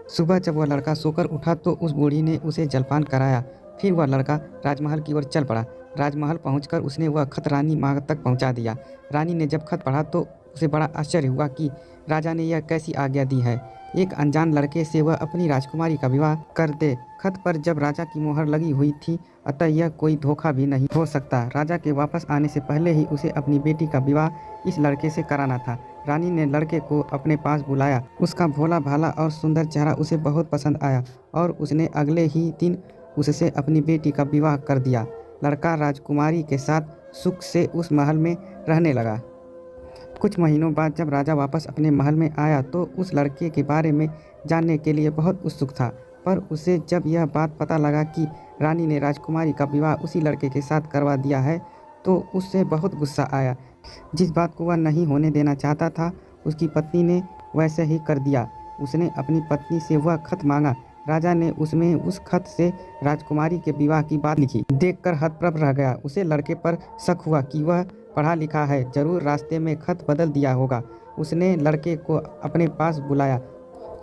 सुबह जब वह लड़का सोकर उठा तो उस बूढ़ी ने उसे जलपान कराया। फिर वह लड़का राजमहल की ओर चल पड़ा। राजमहल पहुंचकर उसने वह खत रानी माँ तक पहुंचा दिया। रानी ने जब खत पढ़ा तो उसे बड़ा आश्चर्य हुआ कि राजा ने यह कैसी आज्ञा दी है। एक अनजान लड़के से वह अपनी राजकुमारी का विवाह कर दे। खत पर जब राजा की मोहर लगी हुई थी, अतः यह कोई धोखा भी नहीं हो सकता। राजा के वापस आने से पहले ही उसे अपनी बेटी का विवाह इस लड़के से कराना था। रानी ने लड़के को अपने पास बुलाया। उसका भोला भाला और सुंदर चेहरा उसे बहुत पसंद आया और उसने अगले ही दिन उससे अपनी बेटी का विवाह कर दिया। लड़का राजकुमारी के साथ सुख से उस महल में रहने लगा। कुछ महीनों बाद जब राजा वापस अपने महल में आया तो उस लड़के के बारे में जानने के लिए बहुत उत्सुक था। पर उसे जब यह बात पता लगा कि रानी ने राजकुमारी का विवाह उसी लड़के के साथ करवा दिया है तो उससे बहुत गुस्सा आया। जिस बात को वह नहीं होने देना चाहता था, उसकी पत्नी ने वैसे ही कर दिया। उसने अपनी पत्नी से वह खत मांगा। राजा ने उसमें उस खत से राजकुमारी के विवाह की बात लिखी। देखकर हतप्रभ रह गया। उसे लड़के पर शक हुआ कि वह पढ़ा लिखा है, जरूर रास्ते में खत बदल दिया होगा। उसने लड़के को अपने पास बुलाया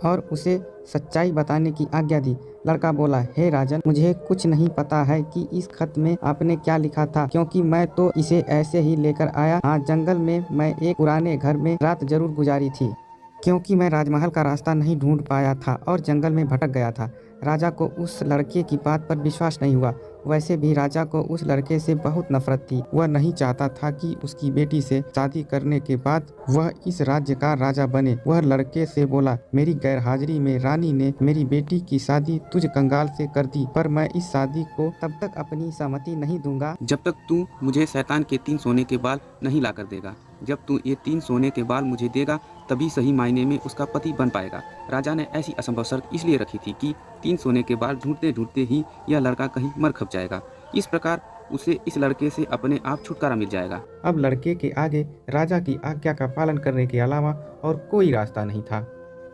और उसे सच्चाई बताने की आज्ञा दी। लड़का बोला, हे राजन, मुझे कुछ नहीं पता है कि इस खत में आपने क्या लिखा था, क्योंकि मैं तो इसे ऐसे ही लेकर आया। हाँ, जंगल में मैं एक पुराने घर में रात जरूर गुजारी थी, क्योंकि मैं राजमहल का रास्ता नहीं ढूंढ पाया था और जंगल में भटक गया था। राजा को उस लड़के की बात पर विश्वास नहीं हुआ। वैसे भी राजा को उस लड़के से बहुत नफरत थी। वह नहीं चाहता था कि उसकी बेटी से शादी करने के बाद वह इस राज्य का राजा बने। वह लड़के से बोला, मेरी गैरहाजिरी में रानी ने मेरी बेटी की शादी तुझ कंगाल से कर दी, पर मैं इस शादी को तब तक अपनी सहमति नहीं दूंगा जब तक तू मुझे शैतान के 3 सोने के बाल नहीं ला कर देगा। जब तू ये 3 सोने के बाल मुझे देगा तभी सही मायने में उसका पति बन पाएगा। राजा ने ऐसी असंभव शर्त इसलिए रखी थी कि 3 सोने के बाल ढूंढते ढूंढते ही यह लड़का कहीं मर खप जाएगा। इस प्रकार उसे इस लड़के से अपने आप छुटकारा मिल जाएगा। अब लड़के के आगे राजा की आज्ञा का पालन करने के अलावा और कोई रास्ता नहीं था,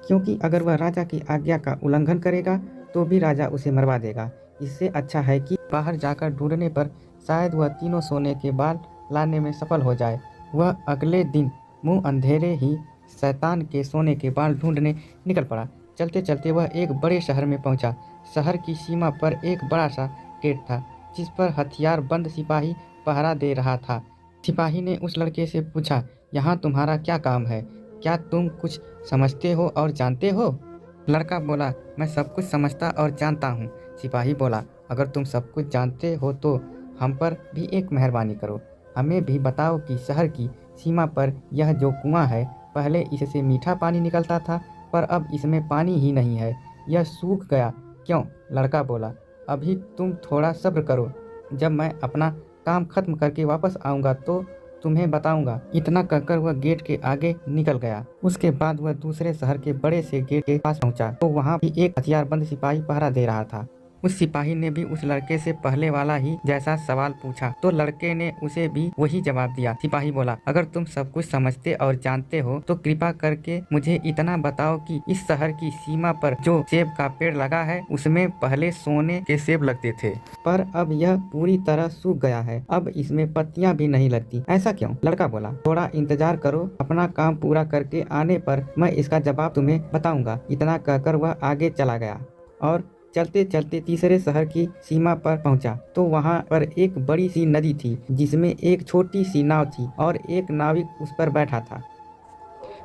क्योंकि अगर वह राजा की आज्ञा का उल्लंघन करेगा तो भी राजा उसे मरवा देगा। इससे अच्छा है कि बाहर जाकर ढूंढने पर शायद वह तीनों सोने के बाल लाने में सफल हो जाए। वह अगले दिन मुंह अंधेरे ही शैतान के सोने के बाल ढूंढने निकल पड़ा। चलते चलते वह एक बड़े शहर में पहुंचा। शहर की सीमा पर एक बड़ा सा गेट था, जिस पर हथियार बंद सिपाही पहरा दे रहा था। सिपाही ने उस लड़के से पूछा, यहाँ तुम्हारा क्या काम है? क्या तुम कुछ समझते हो और जानते हो? लड़का बोला, मैं सब कुछ समझता और जानता हूँ। सिपाही बोला, अगर तुम सब कुछ जानते हो तो हम पर भी एक मेहरबानी करो। हमें भी बताओ कि शहर की सीमा पर यह जो कुआं है, पहले इससे मीठा पानी निकलता था, पर अब इसमें पानी ही नहीं है, यह सूख गया क्यों? लड़का बोला, अभी तुम थोड़ा सब्र करो, जब मैं अपना काम खत्म करके वापस आऊँगा तो तुम्हें बताऊंगा। इतना कहकर वह गेट के आगे निकल गया। उसके बाद वह दूसरे शहर के बड़े से गेट के पास पहुंचा तो वहां भी एक हथियारबंद सिपाही पहरा दे रहा था। उस सिपाही ने भी उस लड़के से पहले वाला ही जैसा सवाल पूछा तो लड़के ने उसे भी वही जवाब दिया। सिपाही बोला, अगर तुम सब कुछ समझते और जानते हो तो कृपा करके मुझे इतना बताओ कि इस शहर की सीमा पर जो सेब का पेड़ लगा है उसमें पहले सोने के सेब लगते थे, पर अब यह पूरी तरह सूख गया है। अब इसमें पत्तियां भी नहीं लगती, ऐसा क्यों? लड़का बोला, थोड़ा इंतजार करो, अपना काम पूरा करके आने पर मैं इसका जवाब तुम्हें बताऊंगा। इतना कहकर वह आगे चला गया और चलते चलते तीसरे शहर की सीमा पर पहुंचा तो वहां पर एक बड़ी सी नदी थी, जिसमें एक छोटी सी नाव थी और एक नाविक उस पर बैठा था।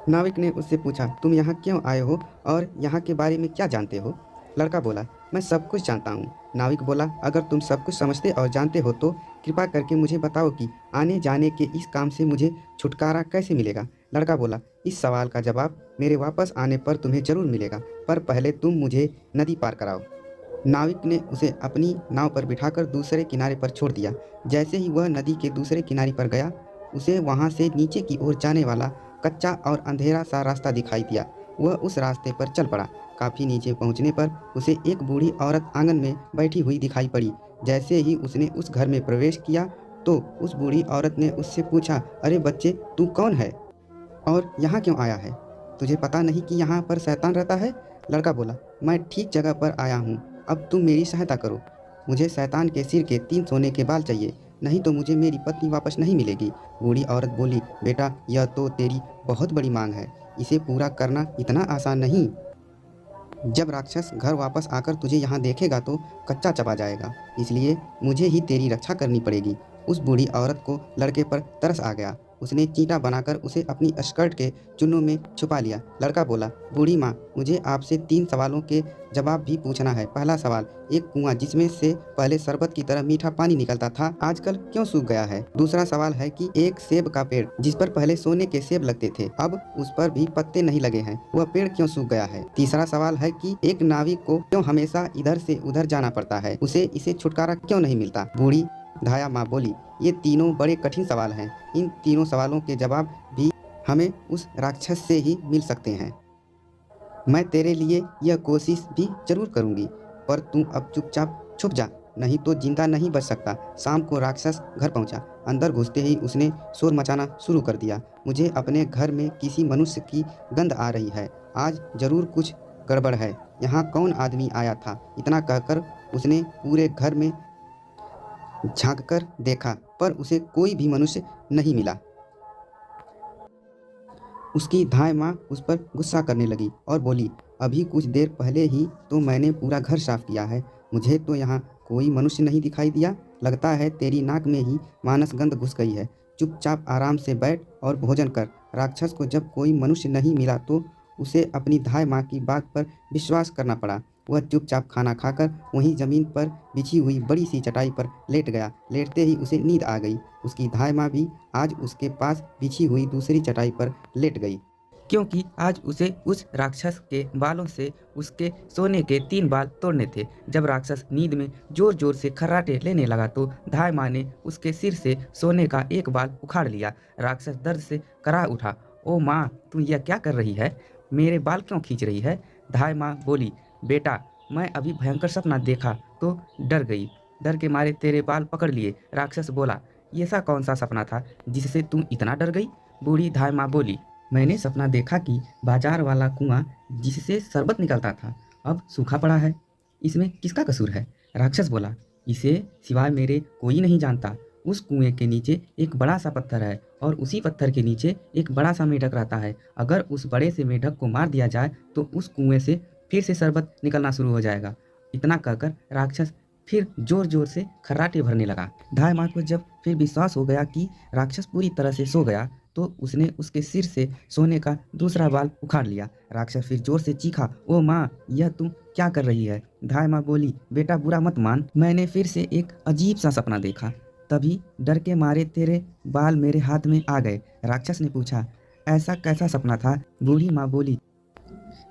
नाविक ने उससे पूछा, तुम यहाँ क्यों आए हो और यहाँ के बारे में क्या जानते हो? लड़का बोला, मैं सब कुछ जानता हूँ। नाविक बोला, अगर तुम सब कुछ समझते और जानते हो तो कृपा करके मुझे बताओ कि आने जाने के इस काम से मुझे छुटकारा कैसे मिलेगा? लड़का बोला, इस सवाल का जवाब मेरे वापस आने पर तुम्हें जरूर मिलेगा, पर पहले तुम मुझे नदी पार कराओ। नाविक ने उसे अपनी नाव पर बिठाकर दूसरे किनारे पर छोड़ दिया। जैसे ही वह नदी के दूसरे किनारे पर गया, उसे वहां से नीचे की ओर जाने वाला कच्चा और अंधेरा सा रास्ता दिखाई दिया। वह उस रास्ते पर चल पड़ा। काफ़ी नीचे पहुंचने पर उसे एक बूढ़ी औरत आंगन में बैठी हुई दिखाई पड़ी। जैसे ही उसने उस घर में प्रवेश किया तो उस बूढ़ी औरत ने उससे पूछा, अरे बच्चे, तू कौन है और यहाँ क्यों आया है? तुझे पता नहीं कि यहाँ पर शैतान रहता है? लड़का बोला, मैं ठीक जगह पर आया हूँ, अब तुम मेरी सहायता करो। मुझे शैतान के सिर के 3 सोने के बाल चाहिए, नहीं तो मुझे मेरी पत्नी वापस नहीं मिलेगी। बूढ़ी औरत बोली, बेटा, यह तो तेरी बहुत बड़ी मांग है, इसे पूरा करना इतना आसान नहीं। जब राक्षस घर वापस आकर तुझे यहाँ देखेगा तो कच्चा चबा जाएगा, इसलिए मुझे ही तेरी रक्षा करनी पड़ेगी। उस बूढ़ी औरत को लड़के पर तरस आ गया। उसने चींटा बनाकर उसे अपनी स्कर्ट के चुन्नों में छुपा लिया। लड़का बोला, बूढ़ी माँ, मुझे आपसे 3 सवालों के जवाब भी पूछना है। पहला सवाल, एक कुआं जिसमें से पहले शरबत की तरह मीठा पानी निकलता था, आजकल क्यों सूख गया है? दूसरा सवाल है कि एक सेब का पेड़ जिस पर पहले सोने के सेब लगते थे, अब उस पर भी पत्ते नहीं लगे हैं, वह पेड़ क्यों सूख गया है? तीसरा सवाल है कि एक नाविक को क्यों हमेशा इधर से उधर जाना पड़ता है, उसे इसे छुटकारा क्यों नहीं मिलता? बूढ़ी धाया माँ बोली, ये तीनों बड़े कठिन सवाल हैं। इन तीनों सवालों के जवाब भी हमें उस राक्षस से ही मिल सकते हैं। मैं तेरे लिए यह कोशिश भी जरूर करूंगी, पर तू अब चुपचाप छुप जा, नहीं तो जिंदा नहीं बच सकता। शाम को राक्षस घर पहुंचा। अंदर घुसते ही उसने शोर मचाना शुरू कर दिया। मुझे अपने घर में किसी मनुष्य की गंध आ रही है, आज जरूर कुछ गड़बड़ है। यहाँ कौन आदमी आया था? इतना कहकर उसने पूरे घर में झांककर देखा, पर उसे कोई भी मनुष्य नहीं मिला। उसकी धाय माँ उस पर गुस्सा करने लगी और बोली, अभी कुछ देर पहले ही तो मैंने पूरा घर साफ किया है, मुझे तो यहाँ कोई मनुष्य नहीं दिखाई दिया। लगता है तेरी नाक में ही मानस गंध घुस गई है। चुपचाप आराम से बैठ और भोजन कर। राक्षस को जब कोई मनुष्य नहीं मिला तो उसे अपनी धाय माँ की बात पर विश्वास करना पड़ा। वह चुपचाप खाना खाकर वहीं जमीन पर बिछी हुई बड़ी सी चटाई पर लेट गया। लेटते ही उसे नींद आ गई। उसकी धाय माँ भी आज उसके पास बिछी हुई दूसरी चटाई पर लेट गई, क्योंकि आज उसे उस राक्षस के बालों से उसके सोने के 3 बाल तोड़ने थे। जब राक्षस नींद में जोर जोर से खर्राटे लेने लगा तो धाय माँ ने उसके सिर से सोने का एक बाल उखाड़ लिया। राक्षस दर्द से कराह उठा। ओ माँ, तू यह क्या कर रही है? मेरे बाल क्यों खींच रही है? धाय माँ बोली, बेटा, मैं अभी भयंकर सपना देखा तो डर गई, डर के मारे तेरे बाल पकड़ लिए। राक्षस बोला, ये ऐसा कौन सा सपना था जिससे तुम इतना डर गई? बूढ़ी धाय माँ बोली, मैंने सपना देखा कि बाजार वाला कुआं जिससे शरबत निकलता था अब सूखा पड़ा है। इसमें किसका कसूर है? राक्षस बोला, इसे सिवाय मेरे कोई नहीं जानता। उस कुएं के नीचे एक बड़ा सा पत्थर है और उसी पत्थर के नीचे एक बड़ा सा मेढक रहता है। अगर उस बड़े से मेढक को मार दिया जाए तो उस कुएं से फिर से शरबत निकलना शुरू हो जाएगा। इतना कहकर राक्षस फिर जोर जोर से खर्राटे भरने लगा। धाय माँ को जब फिर विश्वास हो गया कि राक्षस पूरी तरह से सो गया तो उसने उसके सिर से सोने का दूसरा बाल उखाड़ लिया। राक्षस फिर जोर से चीखा, ओ माँ, यह तुम क्या कर रही है? धाय माँ बोली, बेटा बुरा मत मान, मैंने फिर से एक अजीब सा सपना देखा, तभी डर के मारे तेरे बाल मेरे हाथ में आ गए। राक्षस ने पूछा, ऐसा कैसा सपना था? बूढ़ी माँ बोली,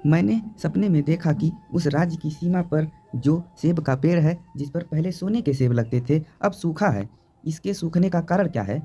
मैंने सपने में देखा कि उस राज्य की सीमा पर जो सेब का पेड़ है जिस पर पहले सोने के सेब लगते थे अब सूखा है। इसके सूखने का कारण क्या है?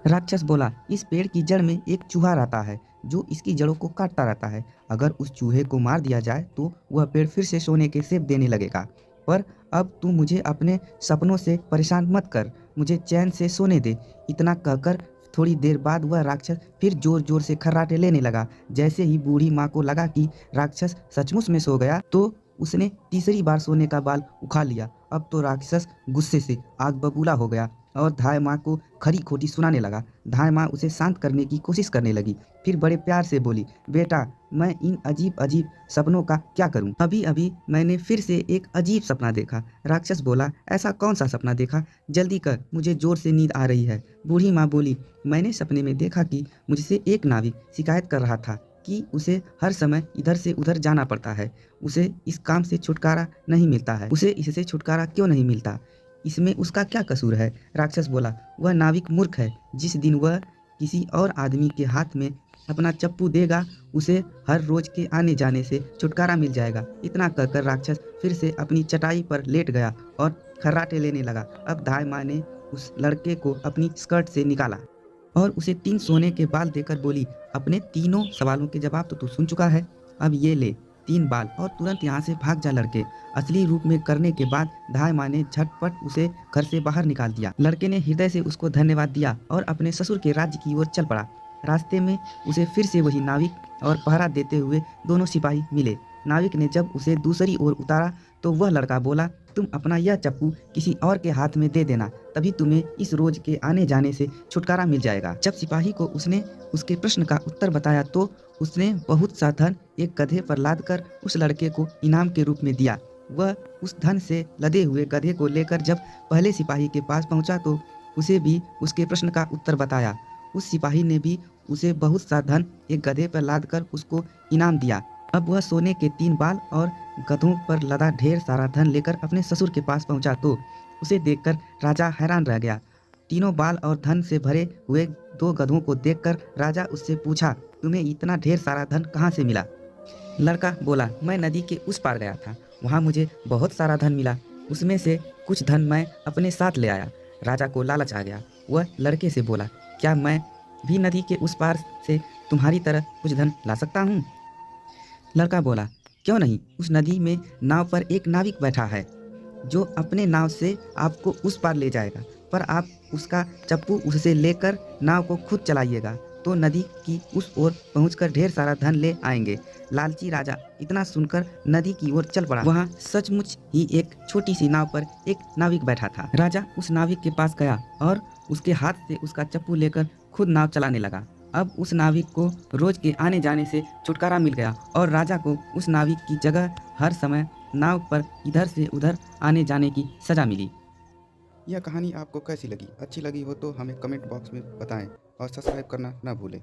राक्षस बोला, इस पेड़ की जड़ में एक चूहा रहता है जो इसकी जड़ों को काटता रहता है। अगर उस चूहे को मार दिया जाए तो वह पेड़ फिर से सोने के सेब देने लगेगा। पर अब तू मुझे अपने सपनों से परेशान मत कर, मुझे चैन से सोने दे। इतना कहकर थोड़ी देर बाद वह राक्षस फिर जोर जोर से खर्राटे लेने लगा। जैसे ही बूढ़ी माँ को लगा कि राक्षस सचमुच में सो गया तो उसने तीसरी बार सोने का बाल उखाड़ लिया। अब तो राक्षस गुस्से से आग बबूला हो गया और धाय माँ को खरी खोटी सुनाने लगा। धाय माँ उसे शांत करने की कोशिश करने लगी, फिर बड़े प्यार से बोली, बेटा, मैं इन अजीब अजीब सपनों का क्या करूं? अभी अभी मैंने फिर से एक अजीब सपना देखा। राक्षस बोला, ऐसा कौन सा सपना देखा? जल्दी कर, मुझे जोर से नींद आ रही है। बूढ़ी माँ बोली, मैंने सपने में देखा कि मुझसे एक नाविक शिकायत कर रहा था कि उसे हर समय इधर से उधर जाना पड़ता है, उसे इस काम से छुटकारा नहीं मिलता है। उसे इससे छुटकारा क्यों नहीं मिलता? इसमें उसका क्या कसूर है? राक्षस बोला, वह नाविक मूर्ख है। जिस दिन वह किसी और आदमी के हाथ में अपना चप्पू देगा उसे हर रोज के आने जाने से छुटकारा मिल जाएगा। इतना कहकर राक्षस फिर से अपनी चटाई पर लेट गया और खर्राटे लेने लगा। अब धाय माँ ने उस लड़के को अपनी स्कर्ट से निकाला और उसे 3 सोने के बाल देकर बोली, अपने तीनों सवालों के जवाब तो तू सुन चुका है, अब ये ले 3 बाल और तुरंत यहाँ से भाग जा। लड़के असली रूप में करने के बाद धाय माँ ने झटपट उसे घर से बाहर निकाल दिया। लड़के ने हृदय से उसको धन्यवाद दिया और अपने ससुर के राज्य की ओर चल पड़ा। रास्ते में उसे फिर से वही नाविक और पहरा देते हुए दोनों सिपाही मिले। नाविक ने जब उसे दूसरी ओर उतारा तो वह लड़का बोला, तुम अपना यह चप्पू किसी और के हाथ में दे देना, तभी तुम्हें इस रोज के आने जाने से छुटकारा मिल जाएगा। जब सिपाही को उसने उसके प्रश्न का उत्तर बताया तो उसने बहुत सा धन एक गधे पर लादकर उस लड़के को इनाम के रूप में दिया। वह उस धन से लदे हुए गधे को लेकर जब पहले सिपाही के पास पहुंचा तो उसे भी उसके प्रश्न का उत्तर बताया। उस सिपाही ने भी उसे बहुत सा धन एक गधे पर लादकर उसको इनाम दिया। अब वह सोने के 3 बाल और गधों पर लदा ढेर सारा धन लेकर अपने ससुर के पास पहुंचा तो उसे देखकर राजा हैरान रह गया। तीनों बाल और धन से भरे हुए 2 गधों को देखकर राजा उससे पूछा, तुम्हें इतना ढेर सारा धन कहाँ से मिला? लड़का बोला, मैं नदी के उस पार गया था, वहाँ मुझे बहुत सारा धन मिला, उसमें से कुछ धन मैं अपने साथ ले आया। राजा को लालच आ गया। वह लड़के से बोला, क्या मैं भी नदी के उस पार से तुम्हारी तरह कुछ धन ला सकता हूँ? लड़का बोला, क्यों नहीं, उस नदी में नाव पर एक नाविक बैठा है जो अपने नाव से आपको उस पार ले जाएगा, पर आप उसका चप्पू उससे लेकर नाव को खुद चलाइएगा तो नदी की उस ओर पहुंचकर ढेर सारा धन ले आएंगे। लालची राजा इतना सुनकर नदी की ओर चल पड़ा। वहाँ सचमुच ही एक छोटी सी नाव पर एक नाविक बैठा था। राजा उस नाविक के पास गया और उसके हाथ से उसका चप्पू लेकर खुद नाव चलाने लगा। अब उस नाविक को रोज के आने जाने से छुटकारा मिल गया और राजा को उस नाविक की जगह हर समय नाव पर इधर से उधर आने जाने की सजा मिली। यह कहानी आपको कैसी लगी? अच्छी लगी हो तो हमें कमेंट बॉक्स में बताएं और सब्सक्राइब करना ना भूलें।